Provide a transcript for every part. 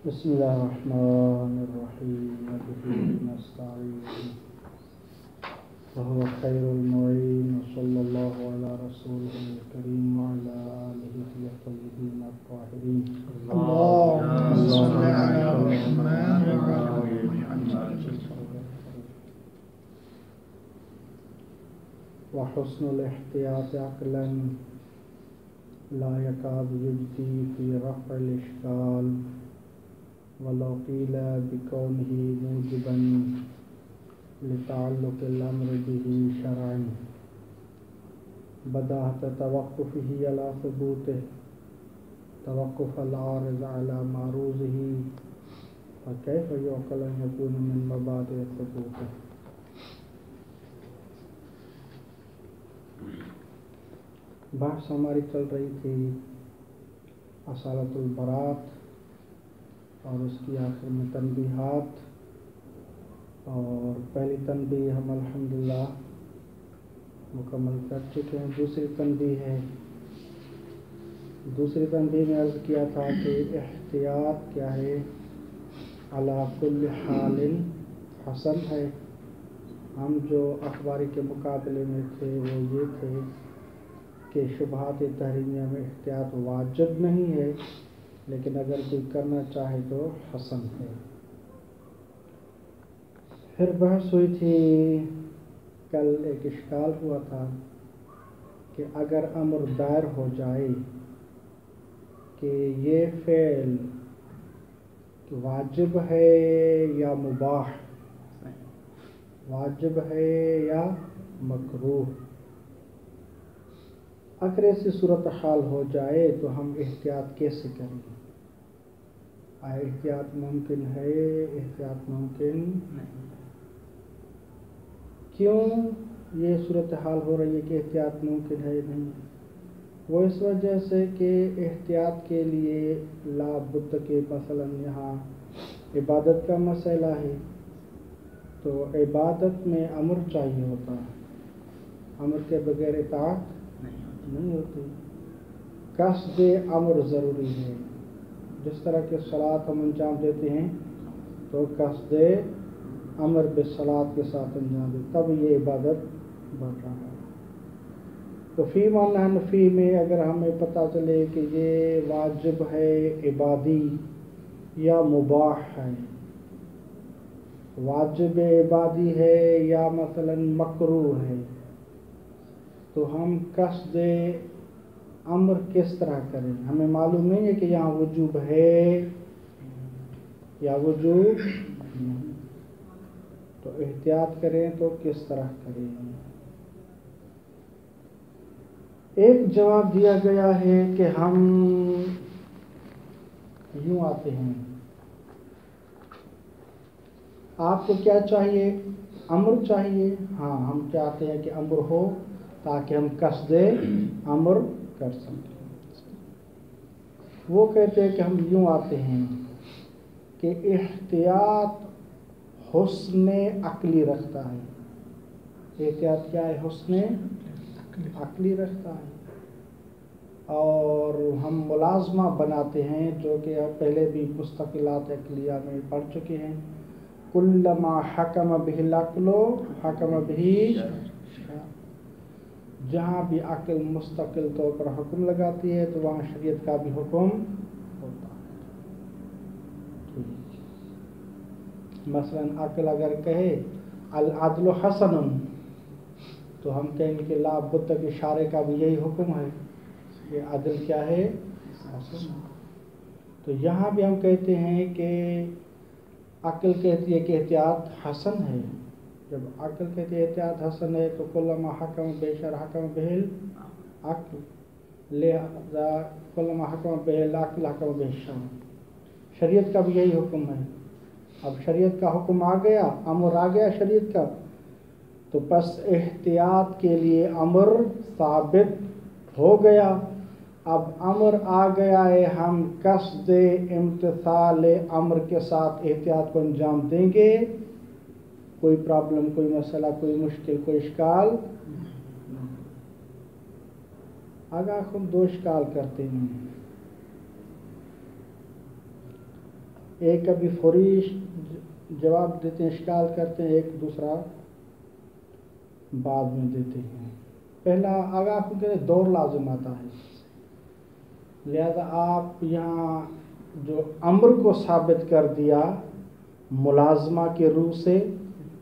بسم الله الرحمن الرحيم وبه نستعين وهو خير المعين وصلى الله على رسوله الكريم وعلى آله الطيبين الطاهرين اللهم صل على محمد وعلى وحسن الاحتياط عقلا لا يكاد يجدي في رفع الإشكال ولو قيل بكونه موجبا لتعلق الأمر به شرعا بداهة توقفه على ثبوته توقف العارض على معروضه فكيف يعقل أن يكون من مبادئ ثبوته. بحث ہماری چل رہی تھی اصالۃ البراۃ اور اس کی آخر میں تنبیہات، اور پہلی تنبیہ ہم الحمدللہ مکمل کر چکے ہیں. دوسری تنبیہ میں عرض کیا تھا کہ احتیاط کیا ہے، علی کل حال حسن ہے. ہم جو اخباری کے مقابلے میں تھے وہ یہ تھے کہ شبہات تحریمیہ میں احتیاط واجب نہیں ہے، لیکن اگر کوئی کرنا چاہے تو حسن ہے. پھر بحث ہوئی تھی، کل ایک اشکال ہوا تھا کہ اگر امر دائر ہو جائے کہ یہ فعل واجب ہے یا مباح، واجب ہے یا مکروہ، اگر ایسی صورتحال ہو جائے تو ہم احتیاط کیسے کریں گے؟ احتیاط ممکن ہے، احتیاط ممکن نہیں. کیوں یہ صورتحال ہو رہی ہے کہ احتیاط ممکن ہے نہیں؟ وہ اس وجہ سے کہ احتیاط کے لیے لا بد کے مثلا یہاں عبادت کا مسئلہ ہے، تو عبادت میں امر چاہیے ہوتا ہے، امر کے بغیر اطاعت نہیں ہوتی. قصد امر ضروری ہے. جس طرح کے صلاۃ ہم انجام دیتے ہیں تو قصد امر بالصلاۃ کے ساتھ انجام دے، تب یہ عبادت بڑھ رہا ہے. تو فی معنی نفی میں اگر ہمیں پتہ چلے کہ یہ واجب ہے عبادی یا مباح ہے، واجب عبادی ہے یا مثلا مکروہ ہے، تو ہم قصد امر کس طرح کریں؟ ہمیں معلوم نہیں ہے کہ یہاں وجوب ہے یا وجوب نہیں، تو احتیاط کریں تو کس طرح کریں؟ ایک جواب دیا گیا ہے کہ ہم یوں آتے ہیں، آپ کو کیا چاہیے؟ امر چاہیے. ہاں، ہم چاہتے ہیں کہ امر ہو تاکہ ہم قصد امر کر سکیں. وہ کہتے ہیں کہ ہم یوں آتے ہیں کہ احتیاط حسن عقلی رکھتا ہے. احتیاط کیا ہے؟ حسن عقلی رکھتا ہے. اور ہم ملازمہ بناتے ہیں جو کہ پہلے بھی مستقلات عقلیہ میں پڑھ چکے ہیں، کلما حکم به العقل حکم به، جہاں بھی عقل مستقل طور پر حکم لگاتی ہے تو وہاں شریعت کا بھی حکم ہوتا ہے. مثلا عقل اگر کہے العدل حسن، تو ہم کہیں گے کہ لا بد کے اشارے کا بھی یہی حکم ہے کہ عدل کیا ہے؟ حسن. تو یہاں بھی ہم کہتے ہیں کہ عقل کہتی ہے کہ احتیاط حسن ہے. جب عقل کہتی ہے احتیاط حسن ہے تو کلما حکم بیشر حکم بہل عقل، لہذا کلما حکم بہل عقل حکم بیشر، شریعت کا بھی یہی حکم ہے. اب شریعت کا حکم آ گیا، امر آ گیا شریعت کا، تو بس احتیاط کے لیے امر ثابت ہو گیا. اب امر آ گیا ہے، ہم قصد امتثال امر کے ساتھ احتیاط کو انجام دیں گے. کوئی پرابلم، کوئی مسئلہ، کوئی مشکل، کوئی اشکال. اگر ہم دو اشکال کرتے ہیں، ایک کبھی فوری جواب دیتے ہیں، اشکال کرتے ہیں، ایک دوسرا بعد میں دیتے ہیں۔ پہلا آگاہ کن کے دور لازم آتا ہے، لہذا آپ یہاں جو امر کو ثابت کر دیا ملازمہ کے روح سے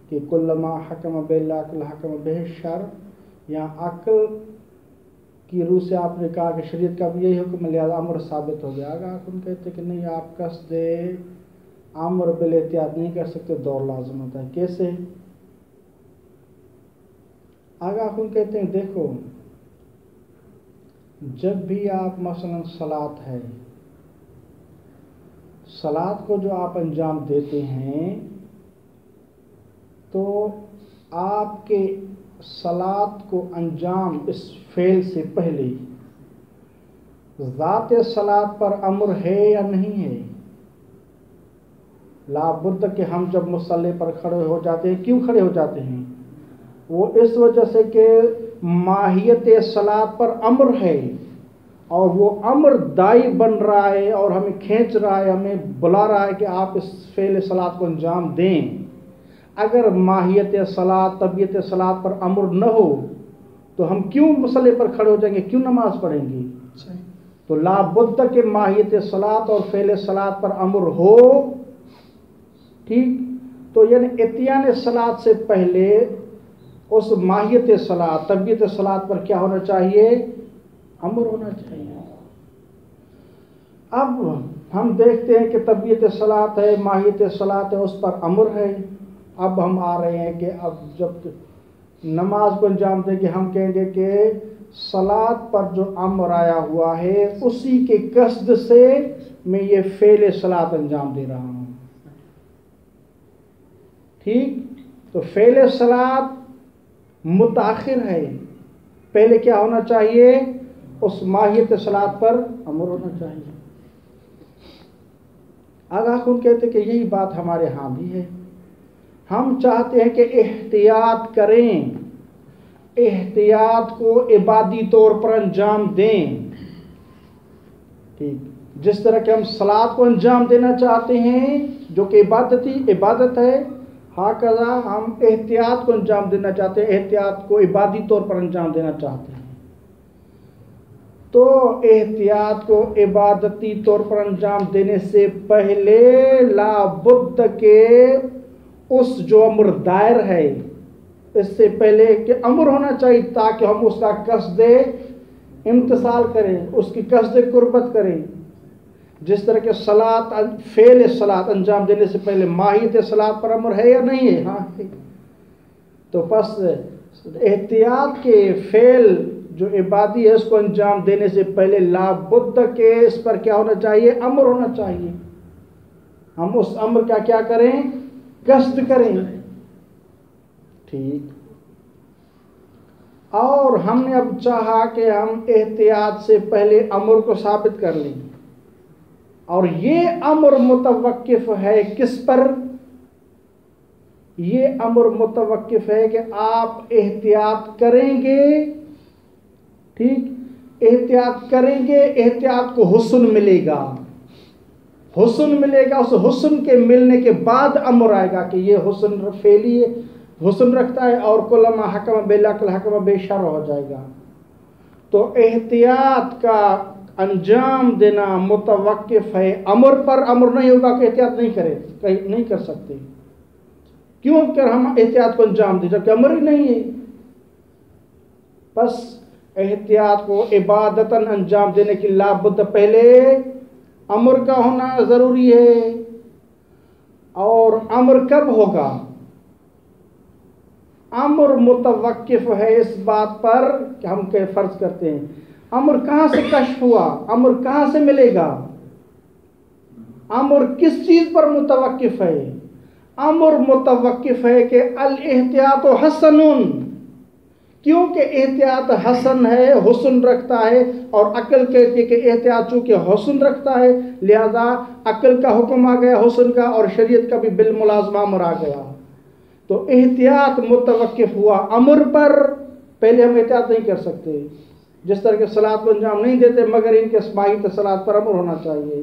کہ کلما حکم بالعقل حکم بہ الشر، یہاں عقل کی روح سے آپ نے کہا کہ شریعت کا بھی یہی حکم ہے، لہذا امر ثابت ہو گیا۔ آگاہ کن کہتے کہ نہیں، آپ قصد امر بالاحتیاط نہیں کر سکتے، دور لازم ہوتا ہے۔ کیسے؟ آگاہ کن کہتے ہیں دیکھو، جب بھی آپ مثلا صلاۃ ہے، صلاۃ کو جو آپ انجام دیتے ہیں تو آپ کے صلاۃ کو انجام اس فعل سے پہلے ذات صلاۃ پر امر ہے یا نہیں ہے؟ لا بد کہ ہم جب مصلی پر کھڑے ہو جاتے ہیں، کیوں کھڑے ہو جاتے ہیں؟ وہ اس وجہ سے کہ ماہیت صلاۃ پر امر ہے، اور وہ امر دائی بن رہا ہے اور ہمیں کھینچ رہا ہے، ہمیں بلا رہا ہے کہ آپ اس فعل صلاۃ کو انجام دیں۔ اگر ماہیت صلاۃ، طبیعت صلاۃ پر امر نہ ہو تو ہم کیوں مصلی پر کھڑے ہو جائیں گے، کیوں نماز پڑھیں گے؟ تو لا بد کہ ماہیت صلاۃ اور فعل صلاۃ پر امر ہو، ٹھیک؟ تو یعنی اتیان صلاۃ سے پہلے اس ماہیت صلاۃ، طبیعت صلاۃ پر کیا ہونا چاہیے؟ امر ہونا چاہیے۔ اب ہم دیکھتے ہیں کہ طبیعت صلاۃ ہے، ماہیت صلاۃ ہے، اس پر امر ہے۔ اب ہم آ رہے ہیں کہ اب جب نماز کو انجام دیں گے، ہم کہیں گے کہ صلاۃ پر جو امر آیا ہوا ہے اسی کے قصد سے میں یہ فعل صلاۃ انجام دے رہا ہوں، ٹھیک؟ تو فعل صلاۃ متاخر ہے، پہلے کیا ہونا چاہیے؟ اس ماہیت صلاۃ پر امر ہونا چاہیے۔ آگاہ کن کہتے کہ یہی بات ہمارے ہاں بھی ہے، ہم چاہتے ہیں کہ احتیاط کریں، احتیاط کو عبادی طور پر انجام دیں، ٹھیک؟ جس طرح کہ ہم صلاۃ کو انجام دینا چاہتے ہیں جو کہ عبادت ہے، ہاکذا ہم احتیاط کو انجام دینا چاہتے ہیں، احتیاط کو عبادی طور پر انجام دینا چاہتے ہیں۔ تو احتیاط کو عبادتی طور پر انجام دینے سے پہلے لا بد کہ اس جو امر دائر ہے اس سے پہلے کہ امر ہونا چاہیے، تاکہ ہم اس کا قصد امتثال کریں، اس کی قصد قربت کریں۔ جس طرح کہ صلاۃ، فعل صلاۃ انجام دینے سے پہلے ماہیت صلاۃ پر امر ہے یا نہیں ہے؟ ہاں ہے۔ تو پس احتیاط کے فعل جو عبادی ہے اس کو انجام دینے سے پہلے لا بد کہ اس پر کیا ہونا چاہیے؟ امر ہونا چاہیے۔ ہم اس امر کا کیا کریں؟ قصد کریں، ٹھیک؟ اور ہم نے اب چاہا کہ ہم احتیاط سے پہلے امر کو ثابت کر لیں، اور یہ امر متوقف ہے کس پر؟ یہ امر متوقف ہے کہ آپ احتیاط کریں گے، ٹھیک؟ احتیاط کریں گے، احتیاط کو حسن ملے گا، حسن ملے گا، اس حسن کے ملنے کے بعد امر آئے گا کہ یہ حسن فعلی حسن رکھتا ہے، اور کلما حکم بالعقل حکم بالشر ہو جائے گا۔ تو احتیاط کا انجام دینا متوقف ہے امر پر، امر نہیں ہوگا کہ احتیاط نہیں کر سکتے، کیوں کہ ہم احتیاط کو انجام دیں جبکہ امر ہی نہیں ہے۔ بس احتیاط کو عبادتاً انجام دینے کی لابد پہلے امر کا ہونا ضروری ہے، اور امر کب ہوگا؟ امر متوقف ہے اس بات پر کہ ہم فرض کرتے ہیں امر کہاں سے کشف ہوا، امر کہاں سے ملے گا، امر کس چیز پر متوقف ہے؟ امر متوقف ہے کہ الاحتیاط حسن، کیونکہ احتیاط حسن ہے، حسن رکھتا ہے، اور عقل کہتی ہے کہ احتیاط چونکہ حسن رکھتا ہے لہذا عقل کا حکم آ گیا حسن کا، اور شریعت کا بھی بالملازمہ امر آ گیا۔ تو احتیاط متوقف ہوا امر پر، پہلے ہم احتیاط نہیں کر سکتے۔ جس طرح کہ صلاۃ کو انجام نہیں دیتے مگر ان کے ماہیت صلاۃ پر امر ہونا چاہیے،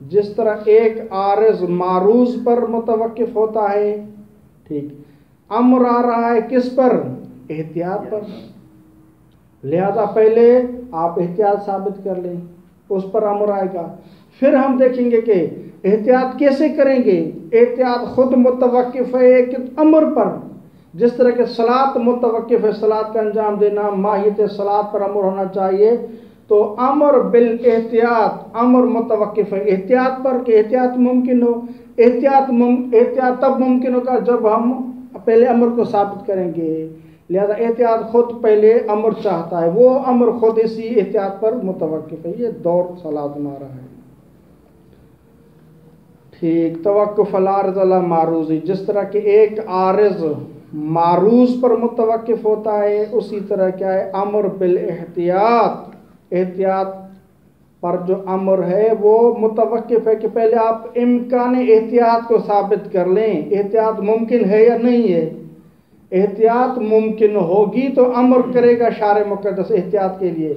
جس طرح ایک عارض معروض پر متوقف ہوتا ہے، ٹھیک، امر آ رہا ہے کس پر؟ احتیاط پر، لہذا پہلے آپ احتیاط ثابت کر لیں، اس پر امر آئے گا۔ پھر ہم دیکھیں گے کہ احتیاط کیسے کریں گے۔ احتیاط خود متوقف ہے ایک امر پر، جس طرح کہ صلاۃ متوقف ہے، صلاۃ کا انجام دینا، ماہیت صلاۃ پر امر ہونا چاہیے، تو امر بالاحتیاط، امر متوقف ہے احتیاط پر کہ احتیاط ممکن ہو۔ احتیاط تب ممکن ہوگا جب ہم پہلے امر کو ثابت کریں گے، لہذا احتیاط خود پہلے امر چاہتا ہے، وہ امر خود اسی احتیاط پر متوقف ہے۔ یہ دور صلاۃ ہمارا ہے، ٹھیک۔ توقف العارض علی معروضی، جس طرح کہ ایک عارض معروض پر متوقف ہوتا ہے، اسی طرح کیا ہے امر بالاحتیاط، احتیاط پر جو امر ہے وہ متوقف ہے کہ پہلے آپ امکان احتیاط کو ثابت کر لیں، احتیاط ممکن ہے یا نہیں ہے۔ احتیاط ممکن ہوگی تو امر کرے گا شارع مقدس احتیاط کے لیے،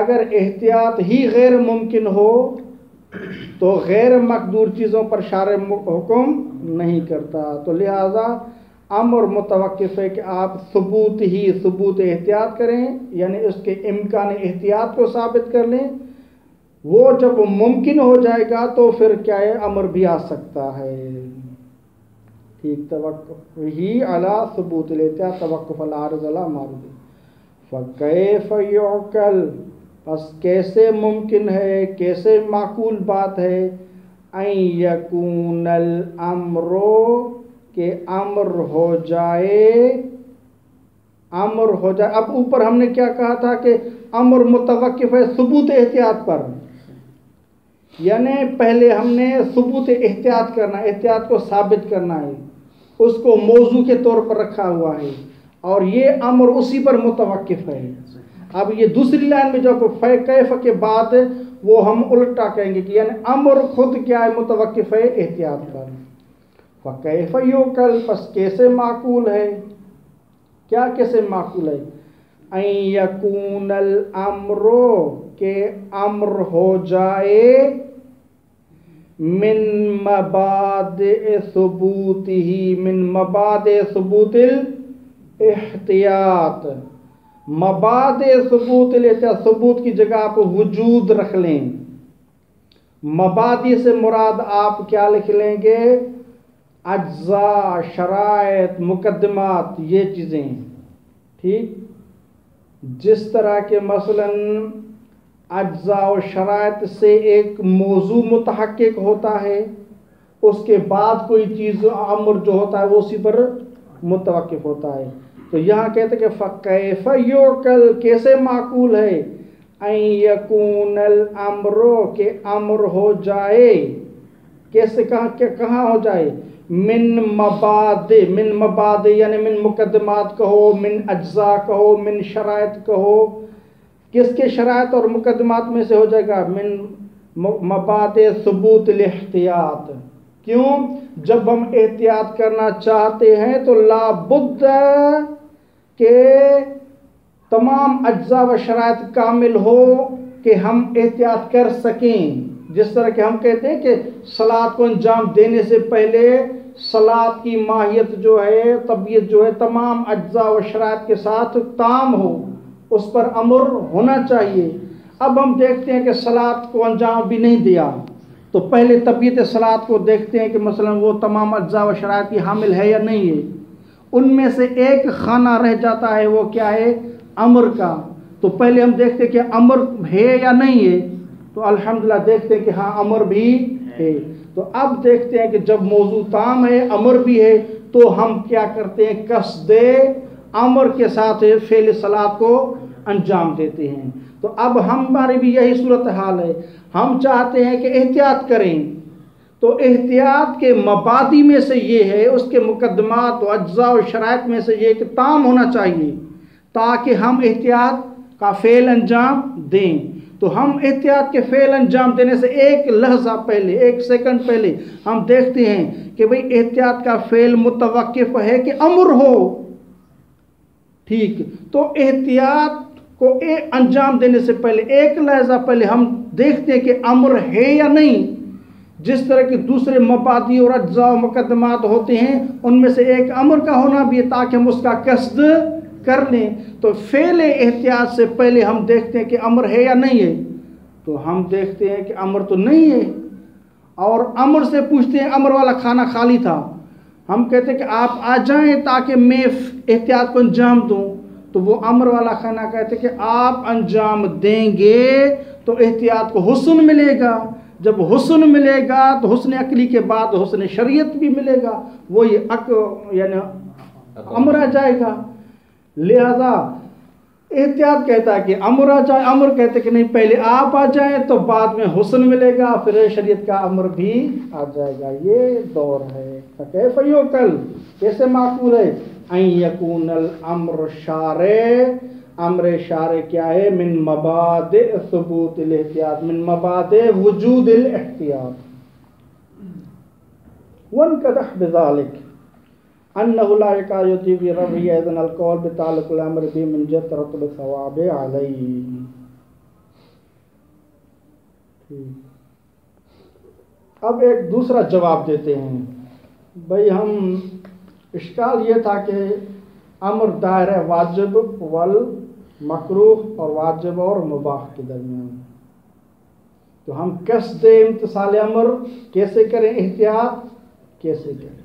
اگر احتیاط ہی غیر ممکن ہو تو غیر مقدور چیزوں پر شارع حکم نہیں کرتا، تو لہذا امر متوقف ہے کہ آپ ثبوت احتیاط کریں، یعنی اس کے امکان احتیاط کو ثابت کر لیں، وہ جب ممکن ہو جائے گا تو پھر کیا ہے امر بھی آ سکتا ہے، ٹھیک۔ توقف ہی علی ثبوت الاحتیاط، توقف العارض علی معروض۔ فکیف یعقل، پس کیسے ممکن ہے، کیسے معقول بات ہے، ان یکون الامر، کہ امر ہو جائے، اب اوپر ہم نے کیا کہا تھا کہ امر متوقف ہے ثبوت احتیاط پر، یعنی پہلے ہم نے ثبوت احتیاط کرنا، احتیاط کو ثابت کرنا ہے، اس کو موضوع کے طور پر رکھا ہوا ہے، اور یہ امر اسی پر متوقف ہے۔ اب یہ دوسری لائن میں جو کیف کے بعد وہ ہم الٹا کہیں گے کہ یعنی امر خود کیا ہے متوقف ہے احتیاط پر۔ فکیف یعقل، پس کیسے معقول ہے، کیا کیسے معقول ہے، ان یکون الامر، کہ امر ہو جائے، من مبادئ ثبوتہ، من مبادئ ثبوت الاحتیاط، مبادئ ثبوت الاحتیاط، ثبوت کی جگہ آپ وجود رکھ لیں، مبادئ سے مراد آپ کیا لکھ لیں گے، اجزاء، شرائط، مقدمات، یہ چیزیں، ٹھیک۔ جس طرح کہ مثلاً اجزاء و شرائط سے ایک موضوع متحقق ہوتا ہے، اس کے بعد کوئی چیز امر جو ہوتا ہے وہ اسی پر متوقف ہوتا ہے، تو یہاں کہتے ہیں کہ فکیف یعقل، کیسے معقول ہے، ان یکون الامر، کہ امر ہو جائے، کیسے کہاں ہو جائے، من مبادئ یعنی من مقدمات کہو، من اجزاء کہو، من شرائط کہو، کس کے شرائط اور مقدمات میں سے ہو جائے گا، من مبادئ ثبوت الاحتیاط۔ کیوں؟ جب ہم احتیاط کرنا چاہتے ہیں تو لا بد کہ تمام اجزاء و شرائط کامل ہو کہ ہم احتیاط کر سکیں، جس طرح کہ ہم کہتے ہیں کہ صلاۃ کو انجام دینے سے پہلے صلاۃ کی ماہیت جو ہے، طبیعت جو ہے، تمام اجزاء و شرائط کے ساتھ تام ہو، اس پر امر ہونا چاہیے۔ اب ہم دیکھتے ہیں کہ صلاۃ کو انجام بھی نہیں دیا، تو پہلے طبیعت صلاۃ کو دیکھتے ہیں کہ مثلا وہ تمام اجزاء و شرائط کی حامل ہے یا نہیں ہے، ان میں سے ایک خانہ رہ جاتا ہے، وہ کیا ہے، امر کا، تو پہلے ہم دیکھتے ہیں کہ امر ہے یا نہیں ہے، تو الحمدللہ دیکھتے ہیں کہ ہاں امر بھی ہے، تو اب دیکھتے ہیں کہ جب موضوع تام ہے، امر بھی ہے، تو ہم کیا کرتے ہیں، قصد امر کے ساتھ فعل صلاۃ کو انجام دیتے ہیں۔ تو اب ہماری بھی یہی صورتحال ہے، ہم چاہتے ہیں کہ احتیاط کریں، تو احتیاط کے مبادئ میں سے یہ ہے، اس کے مقدمات و اجزاء و شرائط میں سے یہ کہ تام ہونا چاہیے تاکہ ہم احتیاط کا فعل انجام دیں۔ تو ہم احتیاط کے فعل انجام دینے سے ایک لحظہ پہلے، ایک سیکنڈ پہلے ہم دیکھتے ہیں کہ بھئی احتیاط کا فعل متوقف ہے کہ امر ہو، ٹھیک، تو احتیاط کو انجام دینے سے پہلے ایک لحظہ پہلے ہم دیکھتے ہیں کہ امر ہے یا نہیں، جس طرح کے دوسرے مبادی اور اجزاء و مقدمات ہوتے ہیں، ان میں سے ایک امر کا ہونا بھی ہے تاکہ ہم اس کا قصد کر لیں۔ تو فعل احتیاط سے پہلے ہم دیکھتے ہیں کہ امر ہے یا نہیں ہے، تو ہم دیکھتے ہیں کہ امر تو نہیں ہے، اور امر سے پوچھتے ہیں امر والا کھانا خالی تھا، ہم کہتے ہیں کہ آپ آ جائیں تاکہ میں احتیاط کو انجام دوں، تو وہ امر والا کھانا کہتے ہیں کہ آپ انجام دیں گے تو احتیاط کو حسن ملے گا، جب حسن ملے گا تو حسن عقلی کے بعد حسن شریعت بھی ملے گا، وہی یعنی امر آ جائے گا۔ لہذا احتیاط کہتا ہے کہ امر آ جائے، امر کہتے کہ نہیں پہلے آپ آ جائیں تو بعد میں حسن ملے گا، پھر شریعت کا امر بھی آ جائے گا۔ یہ دور ہے۔ کیف یعقل، کیسے معقول ہے؟ ان یکون الامر شارع، امر شارع کیا ہے؟ من مبادئ ثبوت الاحتیاط، من مبادئ وجود الاحتیاط۔ وانقدح بذلك انه لا يقايد في رفع اذن القول بتعلق الامر به من جهة ترتب الثواب عليه۔ اب ایک دوسرا جواب دیتے ہیں۔ بھئی ہم اشکال یہ تھا کہ امر دائرہ واجب والمکروہ اور واجب اور مباح کے درمیان، تو ہم قصد امتثال امر کیسے کریں، احتیاط کیسے کریں؟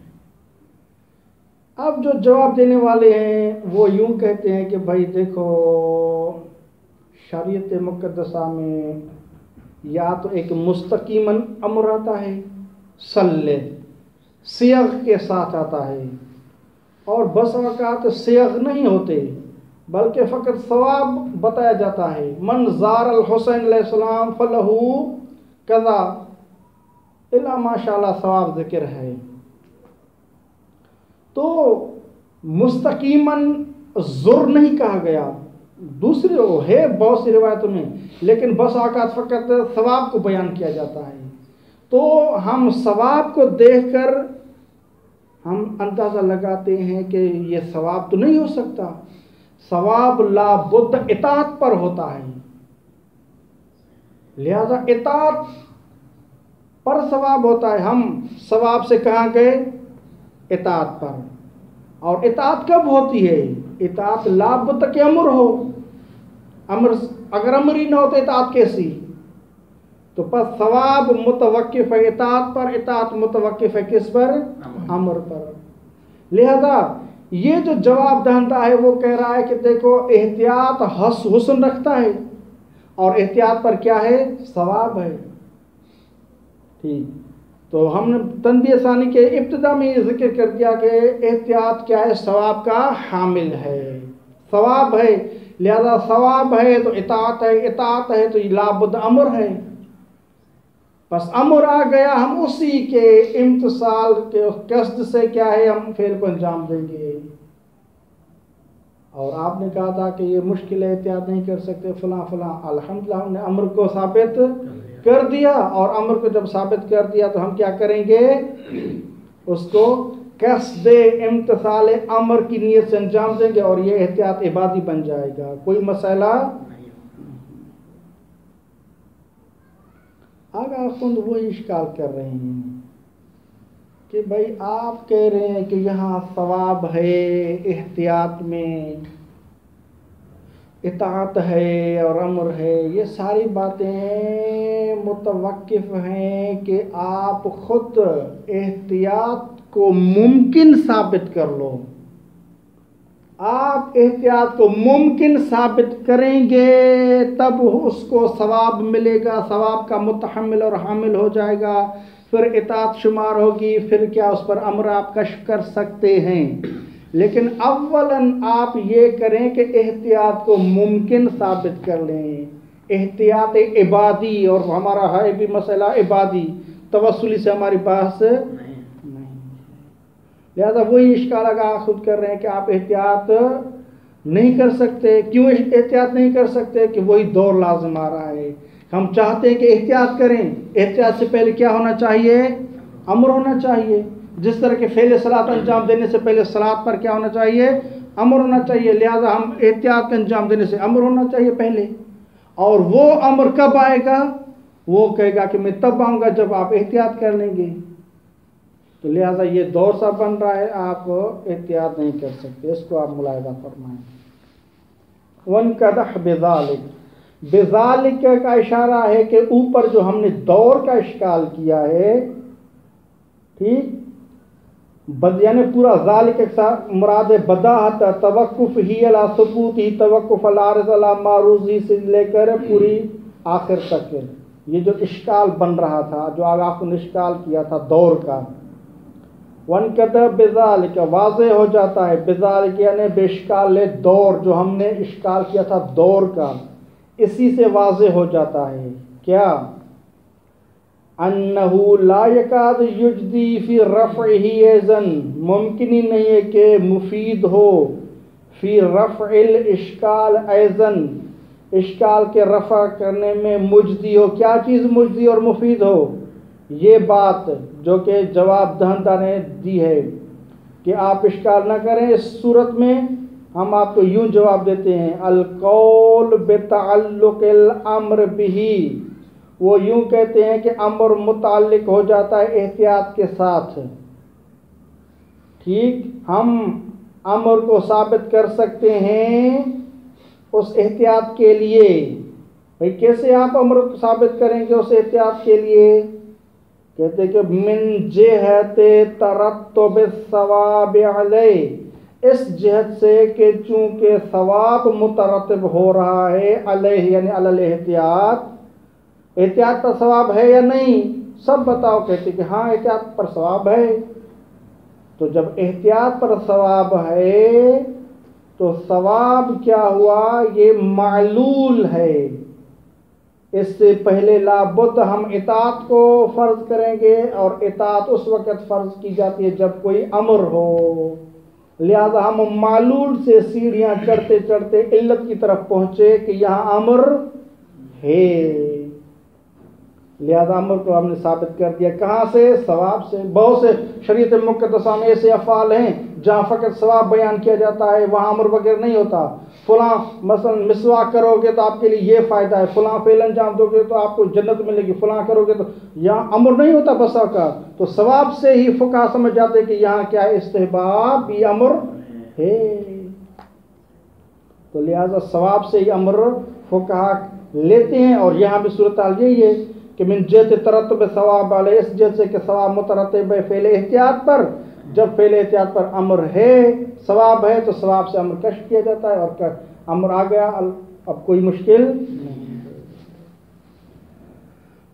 اب جو جواب دینے والے ہیں وہ یوں کہتے ہیں کہ بھائی دیکھو، شریعت مقدسہ میں یا تو ایک مستقیماً امر آتا ہے صلی صیغ کے ساتھ آتا ہے، اور بس اوقات صیغ نہیں ہوتے بلکہ فقط ثواب بتایا جاتا ہے۔ من زار الحسین علیہ السلام فلہ کذا الا ماشاء اللہ، ثواب ذکر ہے۔ تو مستقیماً زر نہیں کہا گیا، دوسری وہ ہے بہت سی روایتوں میں، لیکن بس اوقات فقط ثواب کو بیان کیا جاتا ہے۔ تو ہم ثواب کو دیکھ کر ہم اندازہ لگاتے ہیں کہ یہ ثواب تو نہیں ہو سکتا، ثواب لا بد اطاعت پر ہوتا ہے، لہذا اطاعت پر ثواب ہوتا ہے۔ ہم ثواب سے کہاں گئے؟ اطاعت پر۔ اور اطاعت کب ہوتی ہے؟ اطاعت لا بد کہ امر ہو، امر اگر امر ہی نہ ہو تو اطاعت کیسی؟ تو پس ثواب متوقف ہے اطاعت پر، اطاعت متوقف ہے کس پر؟ امر پر۔ لہذا یہ جو جواب دہندہ ہے وہ کہہ رہا ہے کہ دیکھو احتیاط حسن رکھتا ہے، اور احتیاط پر کیا ہے؟ ثواب ہے۔ ٹھیک، تو ہم نے تنبیہ ثانی کے ابتدا میں یہ ذکر کر دیا کہ احتیاط کیا ہے؟ ثواب کا حامل ہے، ثواب ہے، لہذا ثواب ہے تو اطاعت ہے، اطاعت ہے تو لابد امر ہے۔ بس امر آ گیا، ہم اسی کے امتثال کے قصد سے کیا ہے؟ ہم فعل کو انجام دیں گے۔ اور آپ نے کہا تھا کہ یہ مشکل ہے، احتیاط نہیں کر سکتے فلاں فلاں، الحمدللہ ہم نے امر کو ثابت کر دیا، اور امر کو جب ثابت کر دیا تو ہم کیا کریں گے؟ اس کو قصد امتثال امر کی نیت سے انجام دیں گے، اور یہ احتیاط عبادی بن جائے گا، کوئی مسئلہ۔ آگاہ خود وہی اشکال کر رہے ہیں کہ بھائی آپ کہہ رہے ہیں کہ یہاں ثواب ہے، احتیاط میں اطاعت ہے اور امر ہے، یہ ساری باتیں متوقف ہیں کہ آپ خود احتیاط کو ممکن ثابت کر لو۔ آپ احتیاط کو ممکن ثابت کریں گے تب اس کو ثواب ملے گا، ثواب کا متحمل اور حامل ہو جائے گا، پھر اطاعت شمار ہوگی، پھر کیا اس پر امر آپ کشف کر سکتے ہیں۔ لیکن اولاً آپ یہ کریں کہ احتیاط کو ممکن ثابت کر لیں، احتیاط عبادی، اور ہمارا ہے بھی مسئلہ عبادی، توسلی سے ہماری بحث نہیں۔ لہذا وہی اشکال آگاہ خود کر رہے ہیں کہ آپ احتیاط نہیں کر سکتے۔ کیوں احتیاط نہیں کر سکتے؟ کہ وہی دور لازم آ رہا ہے، ہم چاہتے ہیں کہ احتیاط کریں، احتیاط سے پہلے کیا ہونا چاہیے؟ امر ہونا چاہیے۔ جس طرح کے فعل صلاۃ انجام دینے سے پہلے صلاۃ پر کیا ہونا چاہیے؟ امر ہونا چاہیے، لہذا ہم احتیاط کا انجام دینے سے امر ہونا چاہیے پہلے۔ اور وہ امر کب آئے گا؟ وہ کہے گا کہ میں تب آؤں گا جب آپ احتیاط کر لیں گے. تو لہٰذا یہ دور سا بن رہا ہے، آپ احتیاط نہیں کر سکتے. اس کو آپ ملاحظہ فرمائیں. وَانْقَدَحْ بِذَالِكَ، بِذَالِكَ کا اشارہ ہے کہ اوپر جو ہم نے دور کا اشکال کیا ہے، ٹھیک، یعنی پورا ذالک مراد بداحت توقف ہی علی ثبوت ہی توقف العارض علی معروضی سے لے کر پوری آخر تک یہ جو اشکال بن رہا تھا، جو آگے آپ نے اشکال کیا تھا دور کا. وَانْقَدَحْ بِذَالِكَ واضح ہو جاتا ہے، بِذَالِكَ یعنی بے اشکال دور، جو ہم نے اشکال کیا تھا دور کا، اسی سے واضح ہو جاتا ہے. کیا؟ انہو لا یکاد یجدی فی رفعہ ایزن، ممکن ہی نہیں ہے کہ مفید ہو فی رفع الاشکال ایزن، اشکال کے رفع کرنے میں مجدی ہو. کیا چیز مجدی اور مفید ہو؟ یہ بات جو کہ جواب دہندہ نے دی ہے کہ آپ اشکال نہ کریں. اس صورت میں ہم آپ کو یوں جواب دیتے ہیں، القول بتعلق الامر بہ، وہ یوں کہتے ہیں کہ امر متعلق ہو جاتا ہے احتیاط کے ساتھ. ٹھیک، ہم امر کو ثابت کر سکتے ہیں اس احتیاط کے لیے. بھئی کیسے آپ امر کو ثابت کریں گے اس احتیاط کے لیے؟ کہتے کہ من جہت ترتب الثواب علیہ، اس جہت سے کہ چونکہ ثواب مترتب ہو رہا ہے علیہ یعنی علی الاحتیاط. احتیاط پر ثواب ہے یا نہیں؟ سب بتاؤ. کہتے کہ ہاں احتیاط پر ثواب ہے. تو جب احتیاط پر ثواب ہے تو ثواب کیا ہوا؟ یہ معلول ہے. اس سے پہلے لابد ہم اطاعت کو فرض کریں گے، اور اطاعت اس وقت فرض کی جاتی ہے جب کوئی امر ہو. لہذا ہم معلول سے سیڑھیاں چڑھتے چڑھتے علت کی طرف پہنچے کہ یہاں امر ہے. لہذا امر کو ہم نے ثابت کر دیا. کہاں سے؟ ثواب سے. بہت سے شریعت مقدسہ میں ایسے افعال ہیں جہاں فقط ثواب بیان کیا جاتا ہے، وہاں امر وغیرہ نہیں ہوتا. فلاں مثلا مسواک کرو گے تو آپ کے لیے یہ فائدہ ہے، فلاں فعل انجام دو گے تو آپ کو جنت ملے گی، فلاں کرو گے تو یہاں امر نہیں ہوتا بسا کا. تو ثواب سے ہی فقہا سمجھ جاتے کہ یہاں کیا ہے؟ استحباب، یہ امر ہے. تو لہذا ثواب سے ہی امر فقہا لیتے ہیں. اور یہاں بھی صورتحال یہی ہے کہ من جہت ترتب ثواب علیہ، اس جہت سے کہ ثواب مترتب ہے فعل احتیاط پر. جب فعل احتیاط پر امر ہے، ثواب ہے، تو ثواب سے امر کشف کیا جاتا ہے، اور امر آ گیا، اب کوئی مشکل نہیں.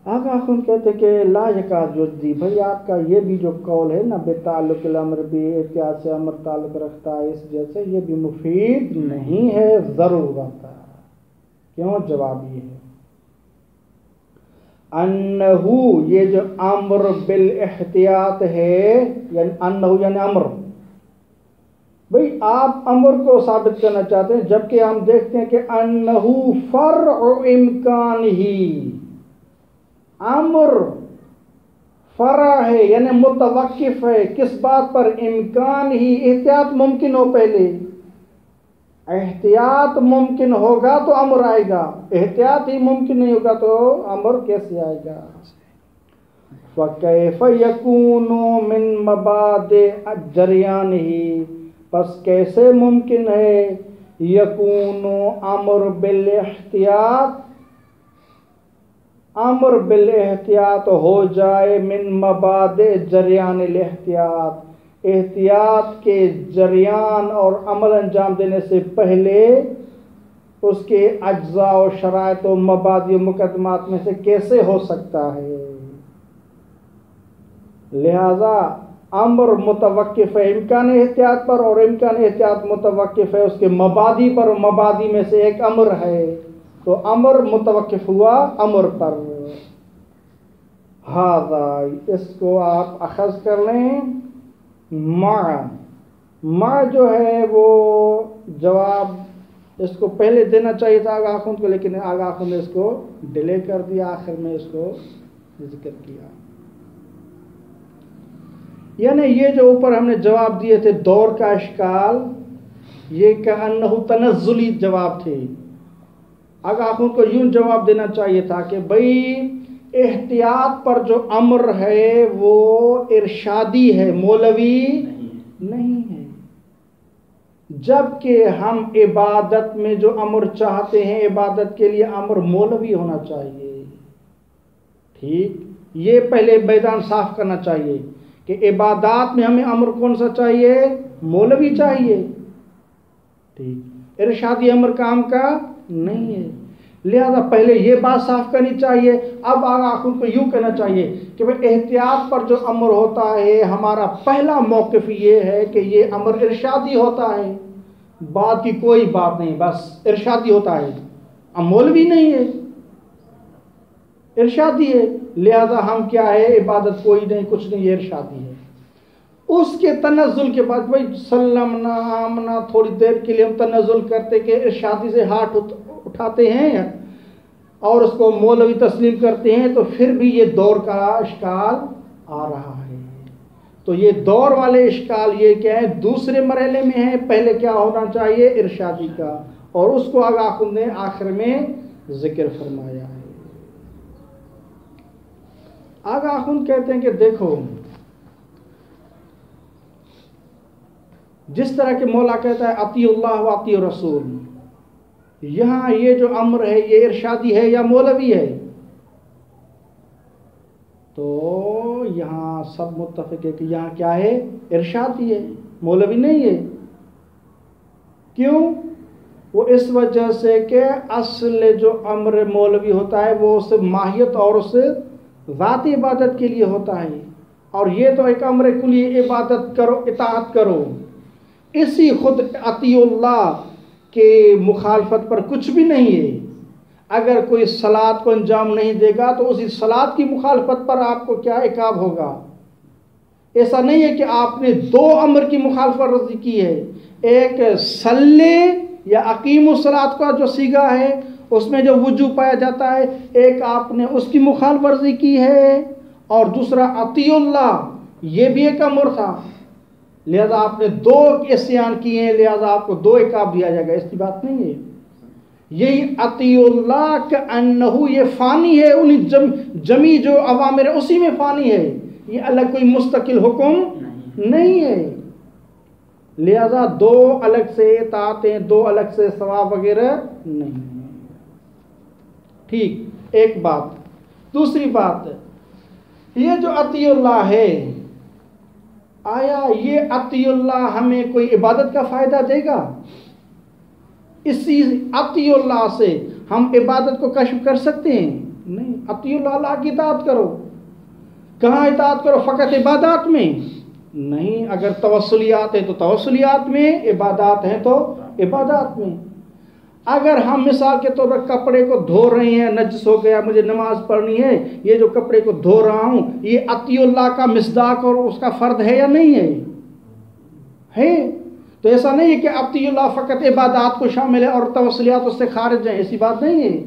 آگا خون کہتے کہ لا یکاد یجدی، بھائی آپ کا یہ بھی جو قول ہے نا بے تعلق الامر بھی احتیاط سے امر تعلق رکھتا ہے اس جیسے، یہ بھی مفید نہیں ہے ضرورت. کیوں؟ جواب یہ ہے انہو، یہ جو امر بالاحتیاط ہے، یعنی انہو یعنی امر. بھئی آپ امر کو ثابت کرنا چاہتے ہیں، جبکہ ہم دیکھتے ہیں کہ انہو فرع امکان ہی، امر فرع ہے یعنی متوقف ہے کس بات پر؟ امکان ہی، احتیاط ممکن ہو. پہلے احتیاط ممکن ہوگا تو امر آئے گا، احتیاط ہی ممکن نہیں ہوگا تو امر کیسے آئے گا؟ فَكَيْفَ يَكُونُ مِن مَبَادِئِ جَرْيَانِهِ، پس کیسے ممکن ہے یکون امر بالاحتیاط، امر بالاحتیاط ہو جائے من مبادئ جریان الاحتیاط، احتیاط کے جریان اور عمل انجام دینے سے پہلے اس کے اجزاء و شرائط و مبادئ و مقدمات میں سے کیسے ہو سکتا ہے؟ لہذا امر متوقف ہے امکان احتیاط پر، اور امکان احتیاط متوقف ہے اس کے مبادی پر، اور مبادی میں سے ایک امر ہے، تو امر متوقف ہوا امر پر. ہاذا، اس کو آپ اخذ کر لیں. مع جو ہے وہ جواب اس کو پہلے دینا چاہیے تھا آغا خون کو، لیکن آغا خون نے اس کو ڈیلے کر دیا، آخر میں اس کو ذکر کیا. یعنی یہ جو اوپر ہم نے جواب دیے تھے دور کا اشکال، یہ کہ انہو تنزلی جواب تھے. آغا خون کو یوں جواب دینا چاہیے تھا کہ بھئی احتیاط پر جو امر ہے وہ ارشادی ہے، مولوی نہیں ہے، جبکہ ہم عبادت میں جو امر چاہتے ہیں، عبادت کے لیے امر مولوی ہونا چاہیے۔ ٹھیک، یہ پہلے میدان صاف کرنا چاہیے کہ عبادات میں ہمیں امر کون سا چاہیے؟ مولوی چاہیے۔ ٹھیک، ارشادی امر کام کا نہیں ہے، لہذا پہلے یہ بات صاف کرنی چاہیے۔ اب آخر کو یوں کہنا چاہیے کہ احتیاط پر جو امر ہوتا ہے، ہمارا پہلا موقف یہ ہے کہ یہ امر ارشادی ہوتا ہے، بات کی کوئی بات نہیں، بس ارشادی ہوتا ہے، اب مولوی نہیں ہے، ارشادی ہے، لہذا ہم کیا ہے، عبادت کوئی نہیں، کچھ نہیں، یہ ارشادی ہے۔ اس کے تنزل کے بعد بھائی سلمنا آمنا، تھوڑی دیر کے لیے ہم تنزل کرتے کہ ارشادی سے ہاتھ اٹھاتے ہیں اور اس کو مولوی تسلیم کرتے ہیں، تو پھر بھی یہ دور کا اشکال آ رہا ہے۔ تو یہ دور والے اشکال یہ کیا ہے، دوسرے مرحلے میں ہے، پہلے کیا ہونا چاہیے، ارشادی کا، اور اس کو آغا خود نے آخر میں ذکر فرمایا ہے۔ آغا خود کہتے ہیں کہ دیکھو، جس طرح کہ مولا کہتا ہے اطیع اللہ و اطیع رسول، یہاں یہ جو امر ہے یہ ارشادی ہے یا مولوی ہے؟ تو یہاں سب متفق ہے کہ یہاں کیا ہے، ارشادی ہے، مولوی نہیں ہے۔ کیوں؟ وہ اس وجہ سے کہ اصل جو امر مولوی ہوتا ہے وہ اس ماہیت اور اس ذات عبادت کے لیے ہوتا ہے، اور یہ تو ایک امر کلی، عبادت کرو، اطاعت کرو، اسی خود اطیع اللہ کے مخالفت پر کچھ بھی نہیں ہے۔ اگر کوئی صلاۃ کو انجام نہیں دے گا تو اسی صلاۃ کی مخالفت پر آپ کو کیا عقاب ہوگا؟ ایسا نہیں ہے کہ آپ نے دو امر کی مخالفت کی ہے، ایک صلی یا اقیم الصلاۃ کا جو صیغہ ہے اس میں جو وجوب پایا جاتا ہے، ایک آپ نے اس کی مخالفت ورزی کی ہے، اور دوسرا اطیع اللہ، یہ بھی ایک امر تھا، لہذا آپ نے دو عصیان کیے ہیں، لہذا آپ کو دو عقاب دیا جائے گا، اس کی بات نہیں ہے۔ یہی اطیع اللہ کہ انہو، یہ فانی ہے، ان جمی جو اوامر ہے اسی میں فانی ہے، یہ الگ کوئی مستقل حکم نہیں ہے، لہذا دو الگ سے اطاعتیں، دو الگ سے ثواب وغیرہ نہیں۔ ٹھیک، ایک بات۔ دوسری بات، یہ جو اطیع اللہ ہے، آیا یہ اطیع اللہ ہمیں کوئی عبادت کا فائدہ دے گا؟ اسی اطیع اللہ سے ہم عبادت کو کشف کر سکتے ہیں؟ نہیں۔ اطیع اللہ کی اطاعت کرو، کہاں اطاعت کرو؟ فقط عبادات میں نہیں، اگر توسلیات ہیں تو توسلیات میں، عبادات ہیں تو عبادات میں۔ اگر ہم مثال کے طور پر کپڑے کو دھو رہے ہیں، نجس ہو گیا، مجھے نماز پڑھنی ہے، یہ جو کپڑے کو دھو رہا ہوں، یہ اطیع اللہ کا مصداق اور اس کا فرض ہے یا نہیں ہے؟ ہے۔ تو ایسا نہیں ہے کہ اطیع اللہ فقط عبادات کو شامل ہے اور توسلیات اس سے خارج ہیں، ایسی بات نہیں ہے۔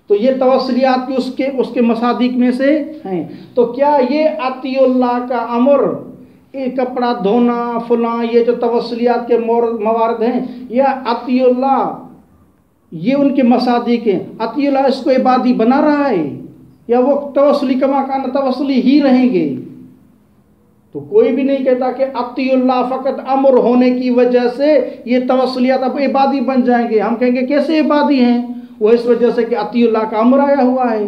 تو یہ توسلیات بھی اس کے مصادیق میں سے ہیں۔ تو کیا یہ اطیع اللہ کا امر، یہ کپڑا دھونا فلاں، یہ جو توسلیات کے موارد ہیں، یا اطیع اللہ یہ ان کے مصادیق ہیں، اطیع اللہ اس کو عبادی بنا رہا ہے، یا وہ توسلی کما کان توسلی ہی رہیں گے؟ تو کوئی بھی نہیں کہتا کہ اطیع اللہ فقط امر ہونے کی وجہ سے یہ توسلیات اب عبادی بن جائیں گے۔ ہم کہیں گے کیسے عبادی ہیں؟ وہ اس وجہ سے کہ اطیع اللہ کا امر آیا ہوا ہے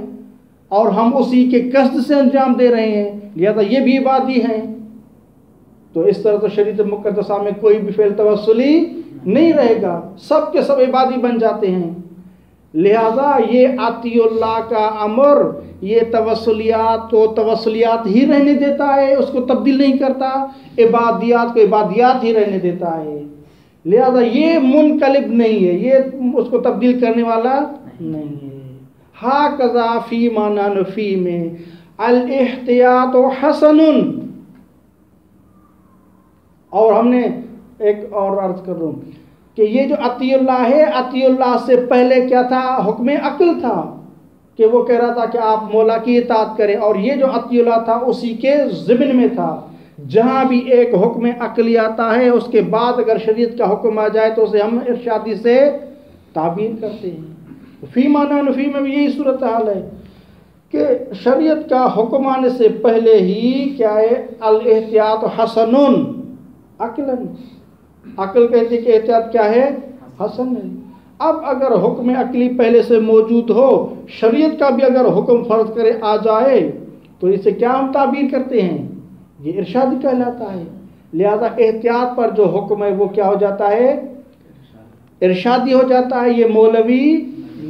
اور ہم اسی کے قصد سے انجام دے رہے ہیں، لہذا یہ بھی عبادی ہیں۔ تو اس طرح تو شریعت مقدسہ میں کوئی بھی فعل توسلی نہیں رہے گا، سب کے سب عبادی بن جاتے ہیں۔ لہذا یہ اطیع اللہ کا امر یہ توسلیات کو توسلیات ہی رہنے دیتا ہے، اس کو تبدیل نہیں کرتا، عبادیات کو عبادیات ہی رہنے دیتا ہے، لہذا یہ منقلب نہیں ہے، یہ اس کو تبدیل کرنے والا نہیں ہے۔ ہاکذا فی ما نفی میں الاحتیاط حسن۔ اور ہم نے ایک اور عرض کر رہا ہوں کہ یہ جو اطیع اللہ ہے، اطیع اللہ سے پہلے کیا تھا؟ حکم عقل تھا، کہ وہ کہہ رہا تھا کہ آپ مولا کی اطاعت کریں، اور یہ جو اطیع اللہ تھا اسی کے ضمن میں تھا۔ جہاں بھی ایک حکم عقلی آتا ہے اس کے بعد اگر شریعت کا حکم آ جائے تو اسے ہم ارشادی سے تعبیر کرتے ہیں۔ فی معنی نفی میں بھی یہی صورتحال ہے۔ کہ شریعت کا حکم آنے سے پہلے ہی کیا ہے الاحتیاط حسنن عقلاً، عقل کہتی کہ احتیاط کیا ہے حسن ہے۔ اب اگر حکم عقلی پہلے سے موجود ہو، شریعت کا بھی اگر حکم فرض کرے آ جائے تو اسے کیا ہم تعبیر کرتے ہیں؟ یہ ارشادی کہلاتا ہے۔ لہذا احتیاط پر جو حکم ہے وہ کیا ہو جاتا ہے؟ ارشادی ہو جاتا ہے، یہ مولوی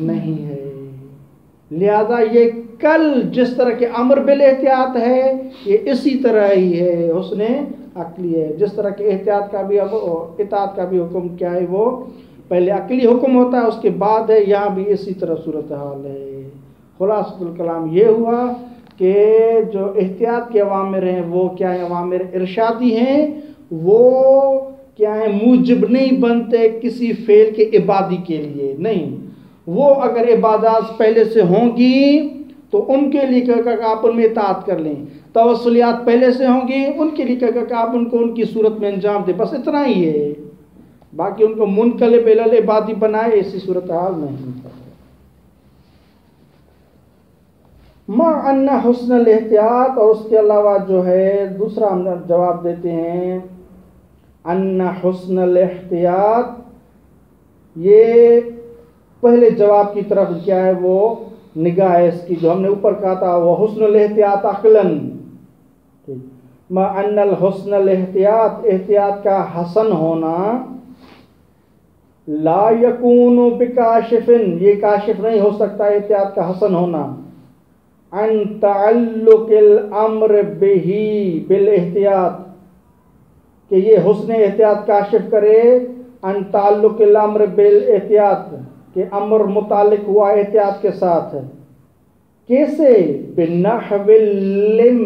نہیں ہے۔ لہذا یہ کل جس طرح کے امر بالاحتیاط ہے یہ اسی طرح ہی ہے حسن عقلی ہے۔ جس طرح کے احتیاط کا بھی اطاعت کا بھی حکم کیا ہے، وہ پہلے عقلی حکم ہوتا ہے، اس کے بعد ہے، یہاں بھی اسی طرح صورتحال ہے۔ خلاصۃ الکلام یہ ہوا کہ جو احتیاط کے اوامر ہیں وہ کیا ہیں؟ اوامر ارشادی ہیں، وہ کیا ہیں؟ موجب نہیں بنتے کسی فعل کے عبادی کے لیے نہیں۔ وہ اگر عبادات پہلے سے ہوں گی تو ان کے لیے کہ آپ ان میں اطاعت کر لیں، توسلیات پہلے سے ہوں گی ان کے لیے کہ آپ ان کو ان کی صورت میں انجام دیں، بس اتنا ہی ہے۔ باقی ان کو منقلب الی العبادی بنائے ایسی صورتحال نہیں۔ ما ان حسن الاحتیاط، اور اس کے علاوہ جو ہے دوسرا ہم جواب دیتے ہیں ان حسن الاحتیاط، یہ پہلے جواب کی طرف کیا ہے وہ نگاہ ہے اس کی، جو ہم نے اوپر کہا تھا وہ حسن الاحتیاط عقلاً۔ ما ان الحسن الاحتیاط، احتیاط کا حسن ہونا، لا یکون بکاشف، یہ کاشف نہیں ہو سکتا احتیاط کا حسن ہونا، ان تعلق الامر بہ بالاحتیاط، کہ یہ حسن احتیاط کاشف کرے ان تعلق الامر بالاحتیاط، کہ امر متعلق ہوا احتیاط کے ساتھ۔ کیسے؟ بنحو اللم،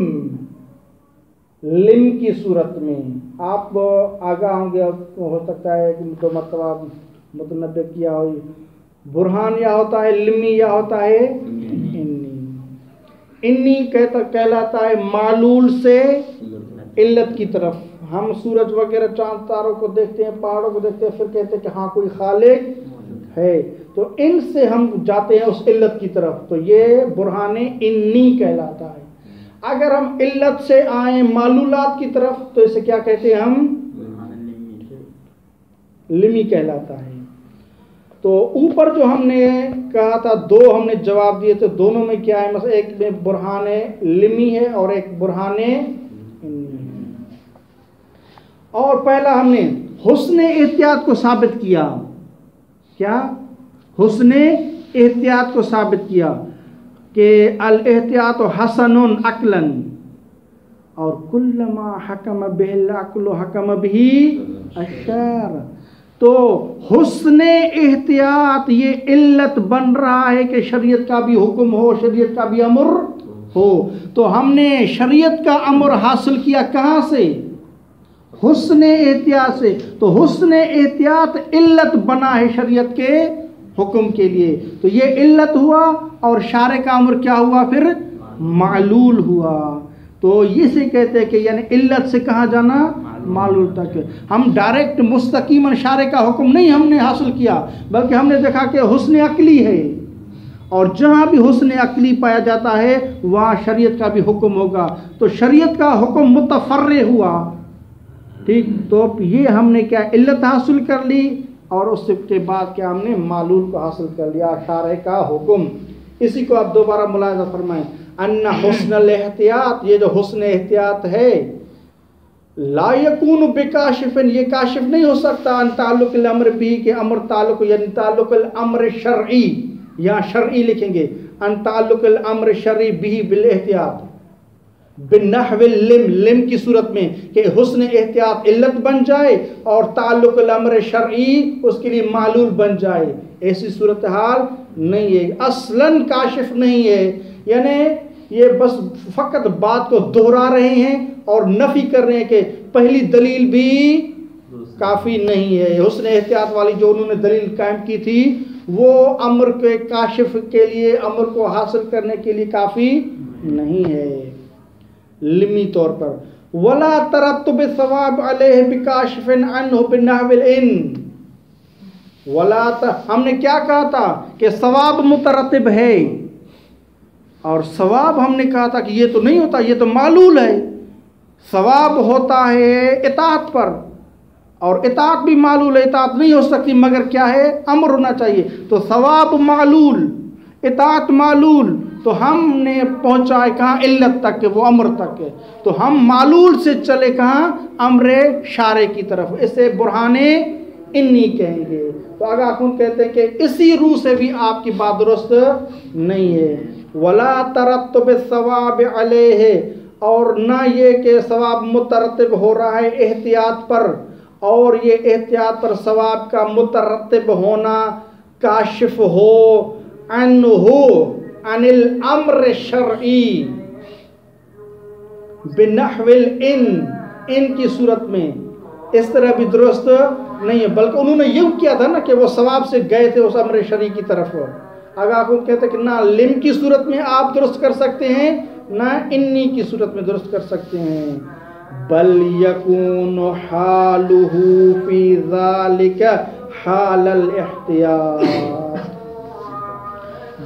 لم کی صورت میں۔ آپ آگاہ ہوں گے، ہو سکتا ہے کہ دو مرتبہ متنبع کیا ہو، برہان یا ہوتا ہے لمی یا ہوتا ہے انی کہلاتا ہے معلول سے علت کی طرف۔ ہم سورج وغیرہ چاند تاروں کو دیکھتے ہیں، پہاڑوں کو دیکھتے ہیں، پھر کہتے ہیں کہ ہاں کوئی خالق ہے، تو ان سے ہم جاتے ہیں اس علت کی طرف، تو یہ برہان انی کہلاتا ہے۔ اگر ہم علت سے آئیں معلولات کی طرف تو اسے کیا کہتے ہیں؟ ہم لمی کہلاتا ہے۔ تو اوپر جو ہم نے کہا تھا دو ہم نے جواب دیے تھے، دونوں میں کیا ہے؟ مثلا ایک میں برہان لمی ہے اور ایک برہان انی ہے۔ اور پہلا ہم نے حسن احتیاط کو ثابت کیا، کیا؟ حسن احتیاط کو ثابت کیا کہ الاحتیاط حسن عقلا، اور کلما حکم بہ العقل حکم بہ الشرع، تو حسن احتیاط یہ علت بن رہا ہے کہ شریعت کا بھی حکم ہو، شریعت کا بھی امر ہو۔ تو ہم نے شریعت کا امر حاصل کیا کہاں سے؟ حسن احتیاط سے۔ تو حسن احتیاط علت بنا ہے شریعت کے حکم کے لیے، تو یہ علت ہوا، اور شارع کا امر کیا ہوا پھر؟ معلول ہوا۔ تو یہ سے کہتے ہیں کہ یعنی علت سے کہاں جانا؟ معلول تک۔ ہم ڈائریکٹ مستقیما شارع کا حکم نہیں ہم نے حاصل کیا، بلکہ ہم نے دیکھا کہ حسن عقلی ہے، اور جہاں بھی حسن عقلی پایا جاتا ہے وہاں شریعت کا بھی حکم ہوگا، تو شریعت کا حکم متفرع ہوا۔ ٹھیک، تو یہ ہم نے کیا علت حاصل کر لی، اور اس کے بعد کیا ہم نے معلول کو حاصل کر لیا، شارع کا حکم۔ اسی کو آپ دوبارہ ملاحظہ فرمائیں، ان حسن الاحتیاط، یہ جو حسن احتیاط ہے، لا یکون بکاشف، یہ کاشف نہیں ہو سکتا ان تعلق الامر بھی، کہ امر تعلق، یعنی تعلق الامر شرعی، یا شرعی لکھیں گے، ان تعلق الامر شرعی بھی بالاحتیاط، بنحو اللم، لم کی صورت میں، کہ حسن احتیاط علت بن جائے اور تعلق الامر شرعی اس کے لیے معلول بن جائے، ایسی صورتحال نہیں ہے، اصلاً کاشف نہیں ہے۔ یعنی یہ بس فقط بات کو دہرا رہے ہیں اور نفی کر رہے ہیں کہ پہلی دلیل بھی کافی نہیں ہے۔ حسن احتیاط والی جو انہوں نے دلیل قائم کی تھی وہ امر کے کاشف کے لیے، امر کو حاصل کرنے کے لیے کافی نہیں ہے لمی طور پر۔ ولا ترتب الثواب علیہ بکاشف عنہ بنحو الان، ہم نے کیا کہا تھا کہ ثواب مترتب ہے اور ثواب ہم نے کہا تھا کہ یہ تو نہیں ہوتا، یہ تو معلول ہے. ثواب ہوتا ہے اطاعت پر، اور اطاعت بھی معلول ہے، اطاعت نہیں ہو سکتی مگر کیا ہے؟ امر ہونا چاہیے. تو ثواب معلول، اطاعت معلول، تو ہم نے پہنچائے کہاں؟ علت تک کہ وہ امر تک ہے. تو ہم معلول سے چلے کہاں؟ امر شارع کی طرف. اسے برہان انی کہیں گے. تو آگاہ کن کہتے ہیں کہ اسی روح سے بھی آپ کی بات درست نہیں ہے. ولا ترتب الثواب علیہ، اور نہ یہ کہ ثواب مترتب ہو رہا ہے احتیاط پر، اور یہ احتیاط پر ثواب کا مترتب ہونا کاشف ہو عن الامر الشرعی بنحو ان کی صورت میں اس طرح بھی درست نہیں ہے. بلکہ انہوں نے یہ کیا تھا نا کہ وہ ثواب سے گئے تھے اس امر شرعی کی طرف. آگاہ کو کہتے ہیں کہ نہ لم کی صورت میں آپ درست کر سکتے ہیں، نہ انی کی صورت میں درست کر سکتے ہیں. بل یکون حالہ فی ذالک حال الاحتیاط.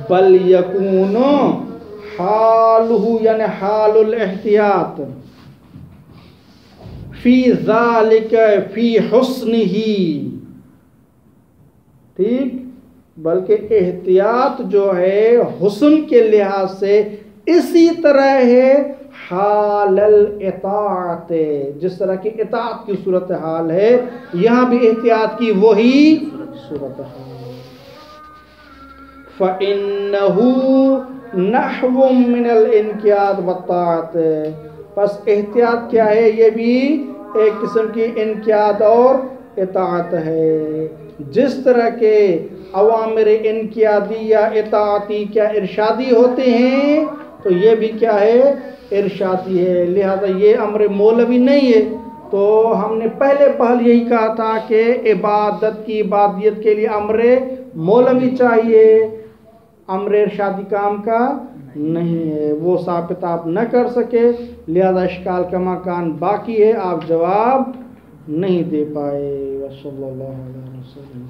بل یکون حالہ یعنی حال الاحتیاط، فی ذالک فی حسنہ، ٹھیک، بلکہ احتیاط جو ہے حسن کے لحاظ سے اسی طرح ہے حال الاطاعت، جس طرح کی اطاعت کی صورت حال ہے یہاں بھی احتیاط کی وہی صورت حال. فَإِنَّهُ نَحْوٌ مِّنَ الْإِنْقِيَادِ وَالطَّاعَةِ، پس احتیاط کیا ہے؟ یہ بھی ایک قسم کی انقیاد اور اطاعت ہے. جس طرح کے اوامر انقیادی یا اطاعتی کیا ارشادی ہوتے ہیں، تو یہ بھی کیا ہے؟ ارشادی ہے. لہذا یہ امر مولوی نہیں ہے. تو ہم نے پہلے پہل یہی کہا تھا کہ عبادت کی عبادیت کے لیے امر مولوی چاہیے، امر ارشادی کام کا نہیں ہے. وہ ثابت آپ نہ کر سکے، لہذا اشکال کا مکان باقی ہے، آپ جواب نہیں دے پائے. وصلی اللہ علیہ وسلم.